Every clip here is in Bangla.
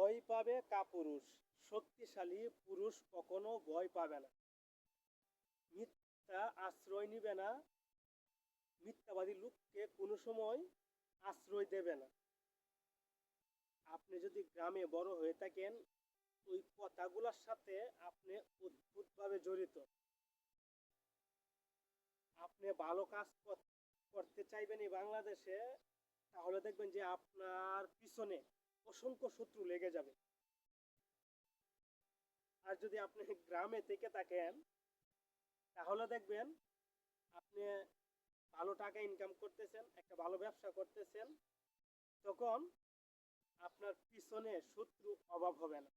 ভয় পাবে কাপুরুষ, শক্তিশালী পুরুষ কখনো ভয় পাবে না। মিথ্যা আশ্রয় নিবে না, মিথ্যাবাদী লোককে কোনো সময় আশ্রয় দেবে না। আপনি যদি গ্রামে বড় হয়ে থাকেন, ওই কথাগুলোর সাথে আপনি অদ্ভুতভাবে জড়িত। আপনি ভালো কাজ করতে চাইবেন এই বাংলাদেশে, তাহলে দেখবেন যে আপনার পিছনে অসংখ্য শত্রু লেগে যাবে। আর যদি আপনি গ্রামে থেকে থাকেন, তাহলে দেখবেন আপনি ভালো টাকা ইনকাম করতেছেন, একটা ভালো ব্যবসা করতেছেন, তখন আপনার পিছনে শত্রু অভাব হবে না।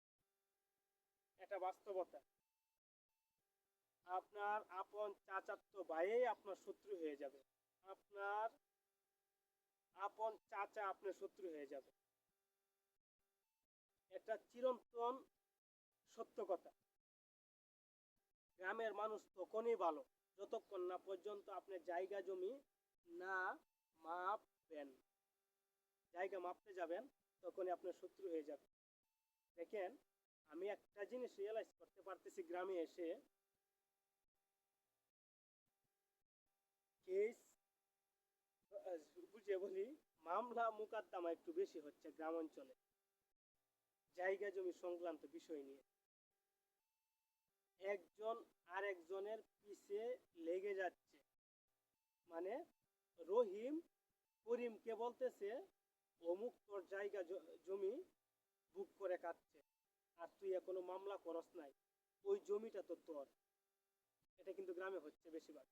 এটা বাস্তবতা। আপনার আপন চাচাতো ভাইই আপনার শত্রু হয়ে যাবে। আপনার আপন চাচা আপনার শত্রু হয়ে যাবে। এটা চিরন্তন সত্য কথা। গ্রামের মানুষ তখনই ভালো, যতক্ষণ না পর্যন্ত আপনি জায়গা জমি না মাপবেন। জায়গা মাপতে যাবেন, তখনই আপনার শত্রু হয়ে যাবে। দেখেন, আমি একটা জিনিস রিয়েলাইজ করতে পারতেছি গ্রামে এসে, কেস বুঝে বলি, মামলা মোকদ্দমা একটু বেশি হচ্ছে গ্রাম অঞ্চলে জায়গা জমি সংক্রান্ত বিষয় নিয়ে। একজন আরেকজনের পিছে লেগে যাচ্ছে। মানে রহিম করিমকে বলতেছে অমুক তোর জায়গা জমি বুক করে কাটছে, আর তুই এখনো মামলা করস নাই, ওই জমিটা তো তোর। এটা কিন্তু গ্রামে হচ্ছে বেশিরভাগ।